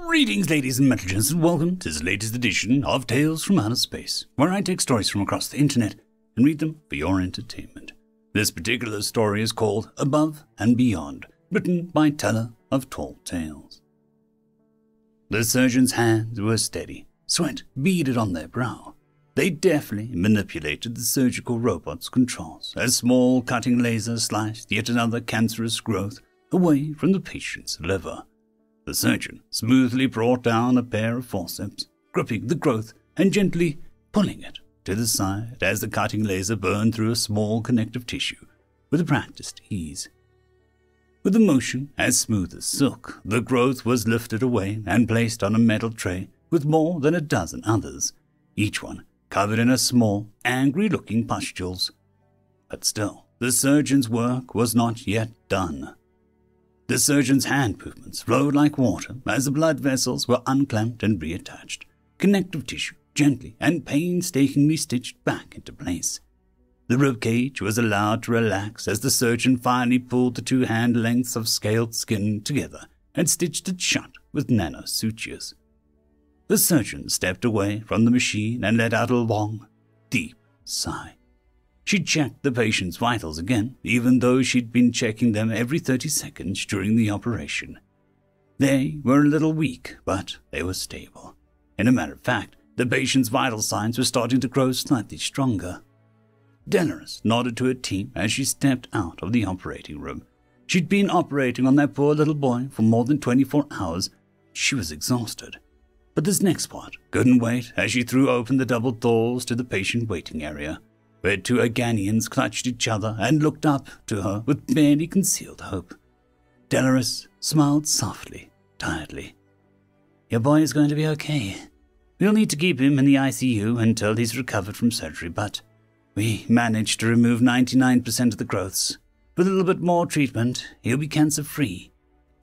Greetings, ladies and metal-gents, and welcome to the latest edition of Tales from Outer Space, where I take stories from across the internet and read them for your entertainment. This particular story is called Above and Beyond, written by Teller of Tall Tales. The surgeon's hands were steady, sweat beaded on their brow. They deftly manipulated the surgical robot's controls as small cutting lasers sliced yet another cancerous growth away from the patient's liver. The surgeon smoothly brought down a pair of forceps, gripping the growth and gently pulling it to the side as the cutting laser burned through a small connective tissue with a practiced ease. With a motion as smooth as silk, the growth was lifted away and placed on a metal tray with more than a dozen others, each one covered in a small, angry-looking pustules. But still, the surgeon's work was not yet done. The surgeon's hand movements flowed like water as the blood vessels were unclamped and reattached, connective tissue gently and painstakingly stitched back into place. The ribcage was allowed to relax as the surgeon finally pulled the two hand lengths of scaled skin together and stitched it shut with nano sutures. The surgeon stepped away from the machine and let out a long, deep sigh. She checked the patient's vitals again, even though she'd been checking them every 30 seconds during the operation. They were a little weak, but they were stable. In a matter of fact, the patient's vital signs were starting to grow slightly stronger. Dolores nodded to her team as she stepped out of the operating room. She'd been operating on that poor little boy for more than 24 hours. She was exhausted. But this next part couldn't wait as she threw open the double doors to the patient waiting area, where two Aganians clutched each other and looked up to her with barely concealed hope. Dolores smiled softly, tiredly. "Your boy is going to be okay. We'll need to keep him in the ICU until he's recovered from surgery, but we managed to remove 99% of the growths. With a little bit more treatment, he'll be cancer-free."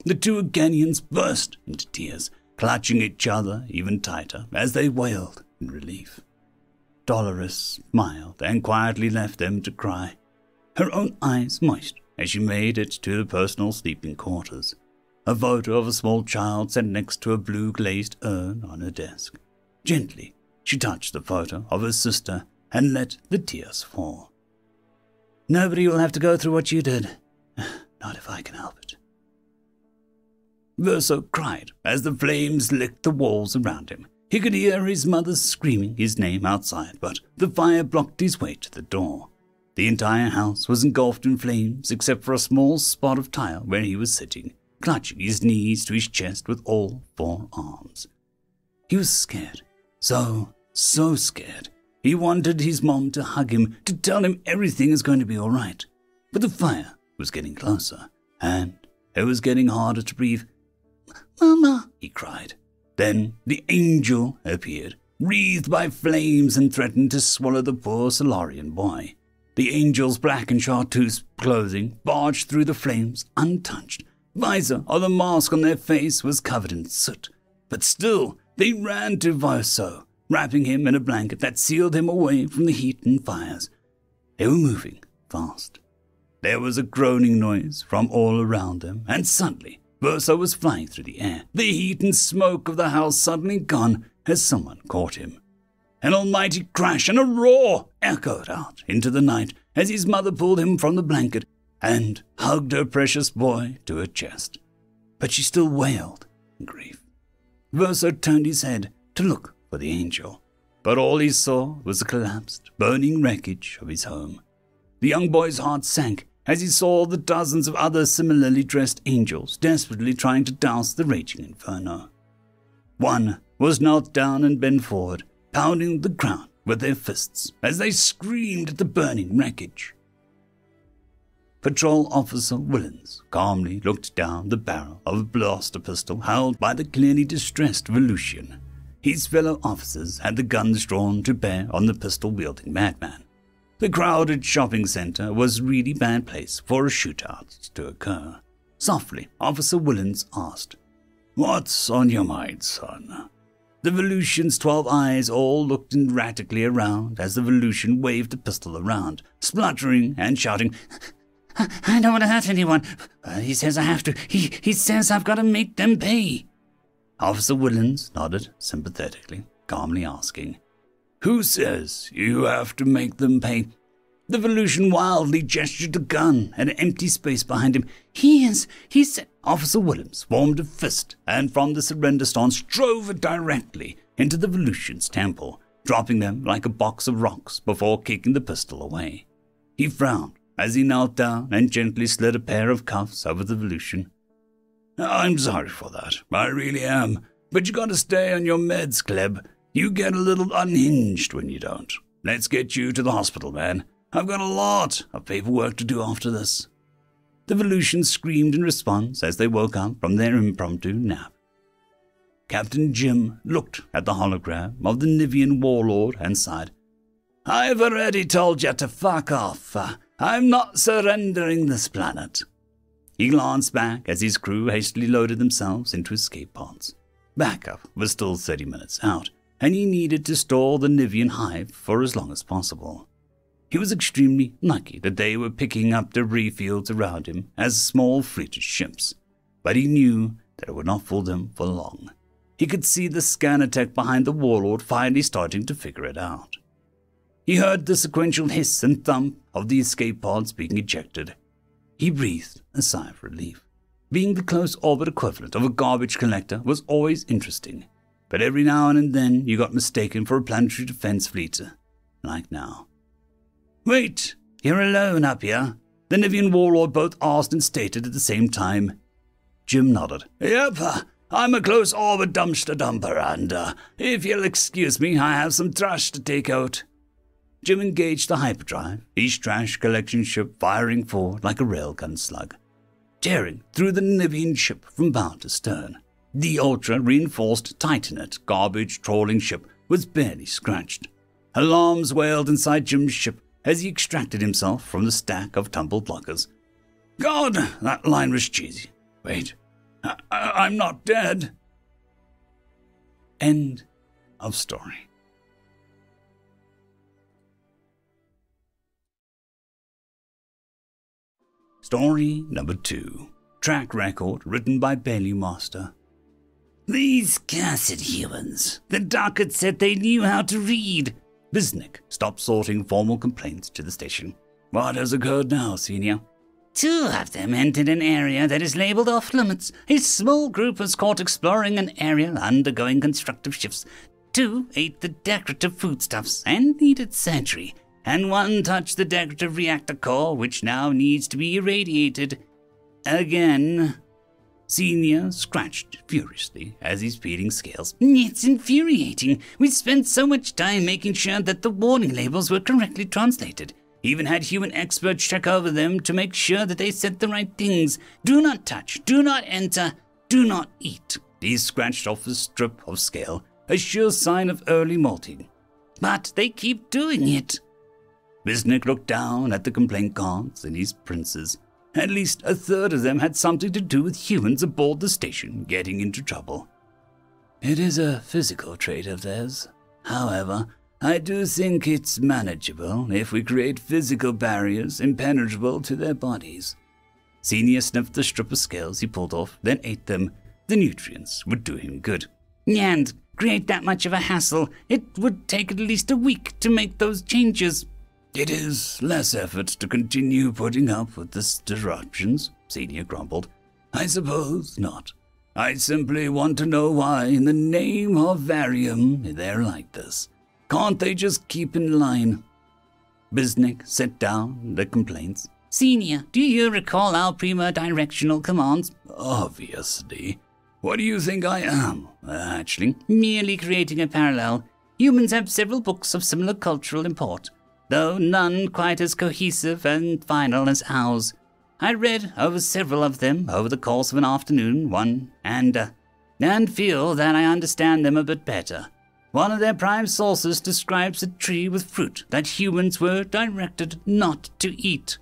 The two Aganians burst into tears, clutching each other even tighter as they wailed in relief. Dolores smiled and quietly left them to cry, her own eyes moist as she made it to the personal sleeping quarters. A photo of a small child sat next to a blue-glazed urn on her desk. Gently, she touched the photo of her sister and let the tears fall. "Nobody will have to go through what you did. Not if I can help it." Verso cried as the flames licked the walls around him. He could hear his mother screaming his name outside, but the fire blocked his way to the door. The entire house was engulfed in flames except for a small spot of tile where he was sitting, clutching his knees to his chest with all four arms. He was scared. So scared. He wanted his mom to hug him, to tell him everything is going to be all right. But the fire was getting closer, and it was getting harder to breathe. "Mama," he cried. Then the angel appeared, wreathed by flames, and threatened to swallow the poor Solarian boy. The angel's black and chartreuse clothing barged through the flames untouched. Visor or the mask on their face was covered in soot. But still, they ran to Verso, wrapping him in a blanket that sealed him away from the heat and fires. They were moving fast. There was a groaning noise from all around them, and suddenly Verso was flying through the air, the heat and smoke of the house suddenly gone as someone caught him. An almighty crash and a roar echoed out into the night as his mother pulled him from the blanket and hugged her precious boy to her chest. But she still wailed in grief. Verso turned his head to look for the angel, but all he saw was the collapsed, burning wreckage of his home. The young boy's heart sank as he saw the dozens of other similarly dressed angels desperately trying to douse the raging inferno. One was knelt down and bent forward, pounding the ground with their fists as they screamed at the burning wreckage. Patrol Officer Willens calmly looked down the barrel of a blaster pistol held by the clearly distressed Volusian. His fellow officers had the guns drawn to bear on the pistol-wielding madman. The crowded shopping center was a really bad place for a shootout to occur. Softly, Officer Willens asked, "What's on your mind, son?" The Volusian's 12 eyes all looked erratically around as the Volusian waved the pistol around, spluttering and shouting, "I don't want to hurt anyone. He says I have to. He says I've got to make them pay." Officer Willens nodded sympathetically, calmly asking, "Who says you have to make them pay?" The Volusian wildly gestured a gun at an empty space behind him. He said. Officer Williams formed a fist, and from the surrender stance drove it directly into the Volusian's temple, dropping them like a box of rocks before kicking the pistol away. He frowned as he knelt down and gently slid a pair of cuffs over the Volusian. "I'm sorry for that, I really am, but you gotta stay on your meds, Kleb. You get a little unhinged when you don't. Let's get you to the hospital, man. I've got a lot of paperwork to do after this." The Volusians screamed in response as they woke up from their impromptu nap. Captain Jim looked at the hologram of the Nivian warlord and sighed. "I've already told you to fuck off. I'm not surrendering this planet." He glanced back as his crew hastily loaded themselves into escape pods. Backup was still 30 minutes out, and he needed to store the Nivian hive for as long as possible. He was extremely lucky that they were picking up debris fields around him as small freighter ships, but he knew that it would not fool them for long. He could see the scanner tech behind the warlord finally starting to figure it out. He heard the sequential hiss and thump of the escape pods being ejected. He breathed a sigh of relief. Being the close orbit equivalent of a garbage collector was always interesting, but every now and then you got mistaken for a planetary defense fleet, like now. "Wait, you're alone up here?" the Nivian warlord both asked and stated at the same time. Jim nodded. "Yep, I'm a close orbit dumpster dumper, and if you'll excuse me, I have some trash to take out." Jim engaged the hyperdrive, his trash collection ship firing forward like a railgun slug, tearing through the Nivian ship from bow to stern. The ultra-reinforced Titanet garbage trawling ship was barely scratched. Alarms wailed inside Jim's ship as he extracted himself from the stack of tumbled lockers. "God, that line was cheesy. Wait, I'm not dead." End of story. Story number 2. Track record written by bellumaster. "These cursed humans. The docket said they knew how to read." Biznik stopped sorting formal complaints to the station. "What has occurred now, Senior?" "Two of them entered an area that is labeled off-limits. A small group was caught exploring an area undergoing constructive shifts. 2 ate the decorative foodstuffs and needed surgery. And 1 touched the decorative reactor core, which now needs to be irradiated. Again." Senior scratched furiously as his peeling scales. "It's infuriating. We spent so much time making sure that the warning labels were correctly translated. Even had human experts check over them to make sure that they said the right things. Do not touch, do not enter, do not eat." He scratched off a strip of scale, a sure sign of early molting. "But they keep doing it." Biznik looked down at the complaint cards and his princes. At least a third of them had something to do with humans aboard the station getting into trouble. "It is a physical trait of theirs. However, I do think it's manageable if we create physical barriers impenetrable to their bodies." Senior sniffed the strip of scales he pulled off, then ate them. The nutrients would do him good. "And create that much of a hassle. It would take at least a week to make those changes." "It is less effort to continue putting up with the disruptions," Senior grumbled. "I suppose not. I simply want to know why, in the name of Varium, they're like this. Can't they just keep in line?" Biznik set down the complaints. "Senior, do you recall our prima directional commands?" "Obviously. What do you think I am, hatchling?" "Merely creating a parallel. Humans have several books of similar cultural import, though none quite as cohesive and final as ours. I read over several of them over the course of an afternoon, and feel that I understand them a bit better. One of their prime sources describes a tree with fruit that humans were directed not to eat."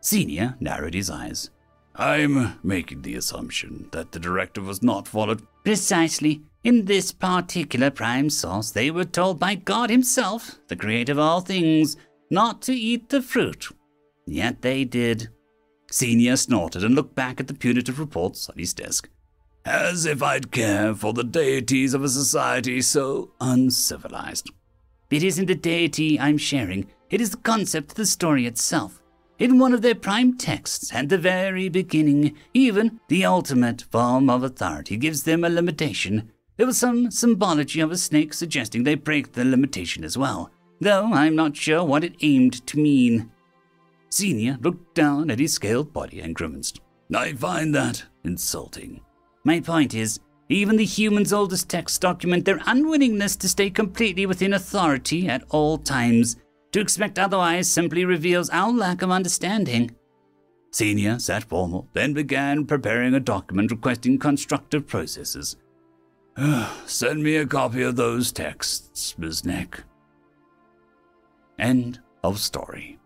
Senior narrowed his eyes. "I'm making the assumption that the directive was not followed." "Precisely. In this particular prime source, they were told by God himself, the creator of all things, not to eat the fruit. Yet they did." Senior snorted and looked back at the punitive reports on his desk. As if I'd care for the deities of a society so uncivilized. It isn't the deity I'm sharing, it is the concept of the story itself. In one of their prime texts, at the very beginning, even the ultimate form of authority gives them a limitation. There was some symbology of a snake suggesting they break the limitation as well, though I'm not sure what it aimed to mean. Senior looked down at his scaled body and grimaced. I find that insulting. My point is, even the humans' oldest texts document their unwillingness to stay completely within authority at all times. To expect otherwise simply reveals our lack of understanding. Senior sat formal, then began preparing a document requesting constructive processes. Send me a copy of those texts, Biznek. End of story.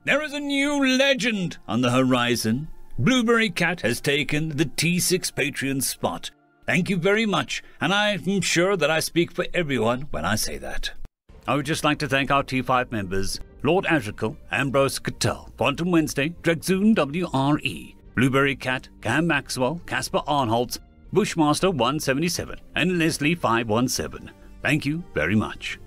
There is a new legend on the horizon. Blueberry Cat has taken the T6 Patreon spot. Thank you very much, and I'm sure that I speak for everyone when I say that. I would just like to thank our T5 members, Lord Azrakel, Ambrose Cattell, Quantum Wednesday, Drexoon WRE, Blueberry Cat, Cam Maxwell, Casper Arnholtz, Bushmaster 177, and Leslie 517. Thank you very much.